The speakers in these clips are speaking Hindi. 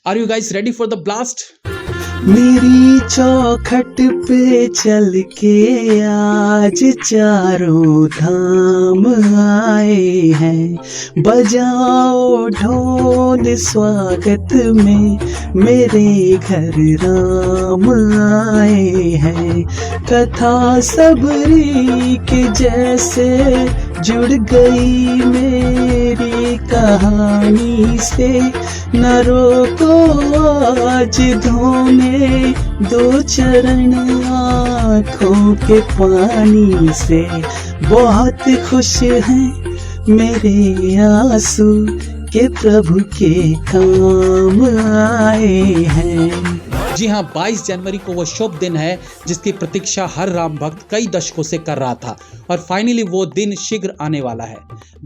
Are you guys ready for the blast? मेरी चौखट पे चल के आज चारों धाम आए हैं, बजाओ ढोल स्वागत में मेरे घर राम आए हैं। कथा सबरी के जैसे जुड़ गई मेरी कहानी से, न रोको आज धोने दो चरण आँखों के पानी से। बहुत खुश हैं मेरे आंसू के प्रभु के काम आए हैं। जी हाँ, 22 जनवरी को वो शुभ दिन है जिसकी प्रतीक्षा हर राम भक्त कई दशकों से कर रहा था और फाइनली वो दिन शीघ्र आने वाला है।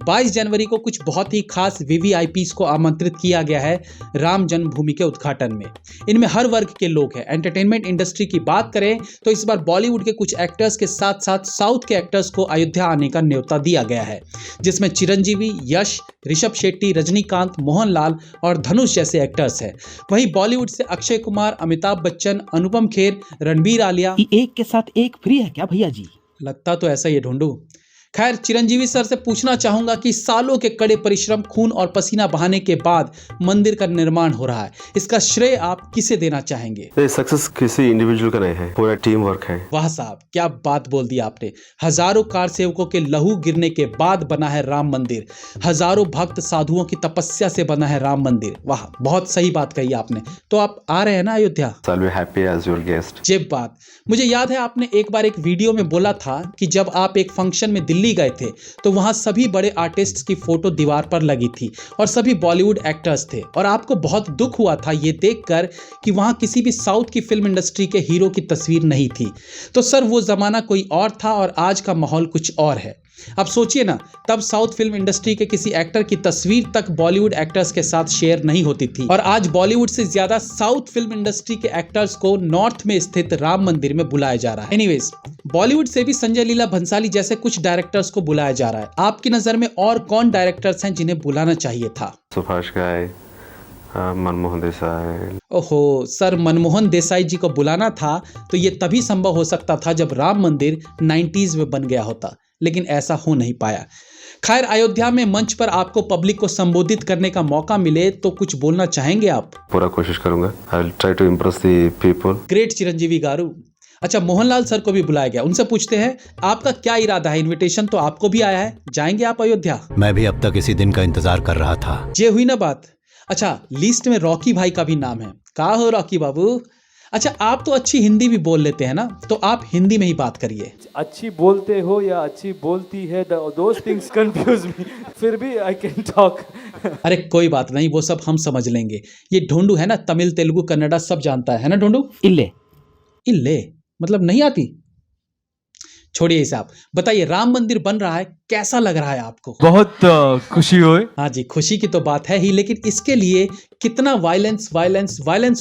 22 जनवरी को कुछ बहुत ही खास वीवीआईपीज को आमंत्रित किया गया है राम जन्मभूमि के उद्घाटन में। इनमें हर वर्ग के लोग हैं। एंटरटेनमेंट इंडस्ट्री की बात करें तो इस बार बॉलीवुड के कुछ एक्टर्स के साथ साथ साउथ के एक्टर्स को अयोध्या आने का न्योता दिया गया है, जिसमें चिरंजीवी, यश, ऋषभ शेट्टी, रजनीकांत, मोहनलाल और धनुष जैसे एक्टर्स हैं। वहीं बॉलीवुड से अक्षय कुमार, अमिताभ बच्चन, अनुपम खेर, रणबीर आलिया। एक के साथ एक फ्री है क्या भैया जी? लगता तो ऐसा ही है ढूंढू। खैर, चिरंजीवी सर से पूछना चाहूंगा कि सालों के कड़े परिश्रम, खून और पसीना बहाने के बाद मंदिर का निर्माण हो रहा है, इसका श्रेय आप किसे देना चाहेंगे? सक्सेस किसी इंडिविजुअल का नहीं है, पूरा टीम वर्क है। वाह साहब, क्या बात बोल दी आपने। हजारों कार सेवकों के लहू गिरने के बाद बना है राम मंदिर, हजारों भक्त साधुओं की तपस्या से बना है राम मंदिर। वाह, बहुत सही बात कही आपने। तो आप आ रहे हैं ना Ayodhya? I'll be happy as your guest। जिब बात, मुझे याद है आपने एक बार एक वीडियो में बोला था कि जब आप एक फंक्शन में दिल्ली गए थे तो वहां सभी बड़े आर्टिस्ट्स की फोटो दीवार पर लगी थी और सभी बॉलीवुड एक्टर्स थे और आपको बहुत दुख हुआ था ये देखकर कि वहां किसी भी साउथ की फिल्म इंडस्ट्री के हीरो की तस्वीर नहीं थी। तो सर, वो जमाना कोई और था और आज का माहौल कुछ और है। अब सोचिए ना, तब साउथ फिल्म इंडस्ट्री के किसी एक्टर की तस्वीर तक बॉलीवुड एक्टर्स के साथ शेयर नहीं होती थी और आज बॉलीवुड से ज्यादा साउथ फिल्म इंडस्ट्री के एक्टर्स को नॉर्थ में स्थित राम मंदिर में बुलाया जा रहा है। एनीवेज, बॉलीवुड से भी संजय लीला भंसाली जैसे कुछ डायरेक्टर्स को बुलाया जा रहा है। आपकी नजर में और कौन डायरेक्टर्स हैं जिन्हें बुलाना चाहिए था? सुभाष घाई, मनमोहन देसाई। ओहो सर, मनमोहन देसाई जी को बुलाना था तो ये तभी संभव हो सकता था जब राम मंदिर 90s में बन गया होता, लेकिन ऐसा हो नहीं पाया। खैर, अयोध्या में मंच पर आपको पब्लिक को संबोधित करने का मौका मिले तो कुछ बोलना चाहेंगे आप? पूरा कोशिश करूंगा। I will try to impress the people. Great Chiranjeevi garu. अच्छा, मोहनलाल सर को भी बुलाया गया, उनसे पूछते हैं आपका क्या इरादा है? इनविटेशन तो आपको भी आया है, जाएंगे आप अयोध्या? मैं भी अब तक इसी दिन का इंतजार कर रहा था। ये हुई ना बात। अच्छा, लिस्ट में रॉकी भाई का भी नाम है। का हो रॉकी बाबू? अच्छा, आप तो अच्छी हिंदी भी बोल लेते हैं ना, तो आप हिंदी में ही बात करिए। अच्छी बोलते हो या अच्छी बोलती है, दोस थिंग्स कंफ्यूज मी, फिर भी आई कैन टॉक। अरे कोई बात नहीं, वो सब हम समझ लेंगे। ये ढोंडू है ना, तमिल, तेलुगु, कन्नड़ा सब जानता है ना ढोंडू? इल्ले इल्ले मतलब नहीं आती? छोड़िए साहब, बताइए राम मंदिर बन रहा है, कैसा लग रहा है आपको? बहुत खुशी हुई। हाँ जी, खुशी की तो बात है ही, लेकिन इसके लिए कितना वायलेंस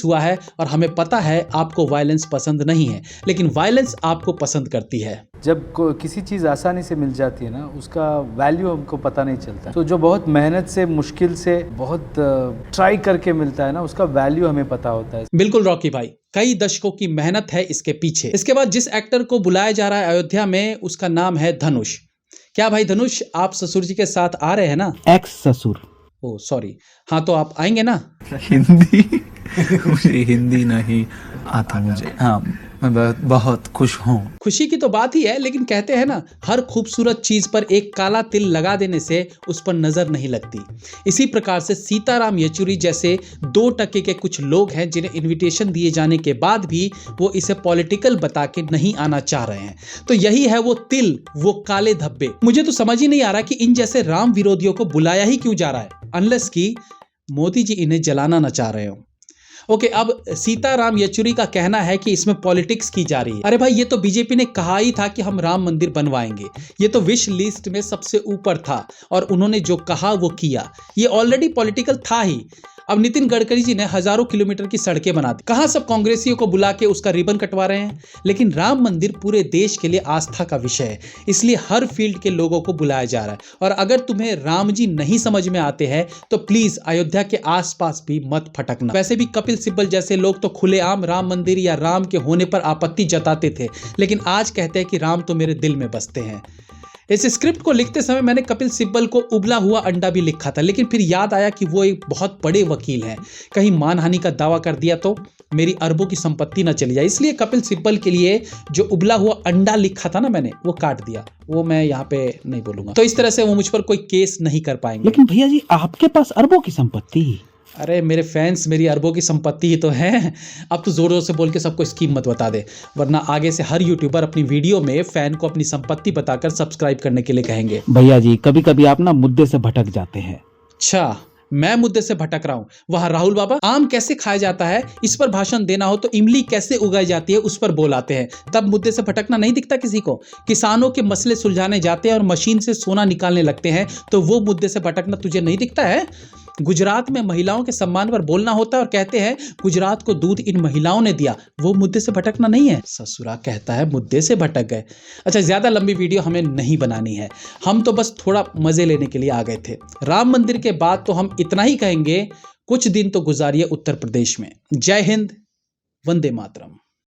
हुआ है और हमें पता है आपको वायलेंस पसंद नहीं है, लेकिन वायलेंस आपको पसंद करती है। जब किसी चीज़ आसानी से मिल जाती है ना, उसका वैल्यू हमको पता नहीं चलता। तो जो बहुत मेहनत से, मुश्किल से, बहुत ट्राई करके मिलता है ना, उसका वैल्यू हमें पता होता है। बिल्कुल रॉकी भाई, कई दशकों की मेहनत है इसके पीछे। इसके बाद जिस एक्टर को बुलाया जा रहा है अयोध्या में, उसका नाम है धनुष। क्या भाई धनुष, आप ससुर जी के साथ आ रहे हैं ना? एक्स ससुर। ओ सॉरी, हाँ तो आप आएंगे ना? हिंदी मुझे हिंदी नहीं आता मुझे। हाँ, मैं बहुत खुश हूँ। खुशी की तो बात ही है, लेकिन कहते हैं ना, हर खूबसूरत चीज पर एक काला तिल लगा देने से उस पर नजर नहीं लगती। इसी प्रकार से सीताराम येचुरी जैसे 2% के कुछ लोग हैं जिन्हें इनविटेशन दिए जाने के बाद भी वो इसे पॉलिटिकल बता के नहीं आना चाह रहे हैं। तो यही है वो तिल, वो काले धब्बे। मुझे तो समझ ही नहीं आ रहा कि इन जैसे राम विरोधियों को बुलाया ही क्यों जा रहा है, अनलेस कि मोदी जी इन्हें जलाना न चाह रहे हो। ओके, अब सीताराम येचुरी का कहना है कि इसमें पॉलिटिक्स की जा रही है। अरे भाई, ये तो बीजेपी ने कहा ही था कि हम राम मंदिर बनवाएंगे, ये तो विश लिस्ट में सबसे ऊपर था और उन्होंने जो कहा वो किया, ये ऑलरेडी पॉलिटिकल था ही। अब नितिन गडकरी जी ने हजारों किलोमीटर की सड़कें बना दी, कहां सब कांग्रेसियों को बुला के उसका रिबन कटवा रहे हैं। लेकिन राम मंदिर पूरे देश के लिए आस्था का विषय है, इसलिए हर फील्ड के लोगों को बुलाया जा रहा है। और अगर तुम्हें राम जी नहीं समझ में आते हैं तो प्लीज अयोध्या के आसपास भी मत फटकना। वैसे भी कपिल सिब्बल जैसे लोग तो खुलेआम राम मंदिर या राम के होने पर आपत्ति जताते थे, लेकिन आज कहते हैं कि राम तो मेरे दिल में बसते हैं। इस स्क्रिप्ट को लिखते समय मैंने कपिल सिब्बल को उबला हुआ अंडा भी लिखा था, लेकिन फिर याद आया कि वो एक बहुत बड़े वकील हैं, कहीं मानहानि का दावा कर दिया तो मेरी अरबों की संपत्ति ना चली जाए। इसलिए कपिल सिब्बल के लिए जो उबला हुआ अंडा लिखा था ना मैंने, वो काट दिया, वो मैं यहाँ पे नहीं बोलूंगा। तो इस तरह से वो मुझ पर कोई केस नहीं कर पाएंगे। लेकिन भैया जी, आपके पास अरबों की संपत्ति। अरे मेरे फैंस मेरी अरबों की संपत्ति ही तो है। अब तो जोर जोर से बोल के सबको स्कीम मत बता दे, वरना आगे से हर यूट्यूबर अपनी वीडियो में फैन को अपनी संपत्ति बताकर सब्सक्राइब करने के लिए कहेंगे। भैया जी, कभी कभी आप ना मुद्दे से भटक जाते हैं। अच्छा, मैं मुद्दे से भटक रहा हूँ? वहाँ राहुल बाबा आम कैसे खाया जाता है इस पर भाषण देना हो तो इमली कैसे उगाई जाती है उस पर बोल आते हैं, तब मुद्दे से भटकना नहीं दिखता किसी को। किसानों के मसले सुलझाने जाते हैं और मशीन से सोना निकालने लगते हैं तो वो मुद्दे से भटकना तुझे नहीं दिखता है। गुजरात में महिलाओं के सम्मान पर बोलना होता है और कहते हैं गुजरात को दूध इन महिलाओं ने दिया, वो मुद्दे से भटकना नहीं है। ससुरा कहता है मुद्दे से भटक गए। अच्छा, ज्यादा लंबी वीडियो हमें नहीं बनानी है, हम तो बस थोड़ा मजे लेने के लिए आ गए थे। राम मंदिर के बाद तो हम इतना ही कहेंगे, कुछ दिन तो गुजारिए उत्तर प्रदेश में। जय हिंद, वंदे मातरम।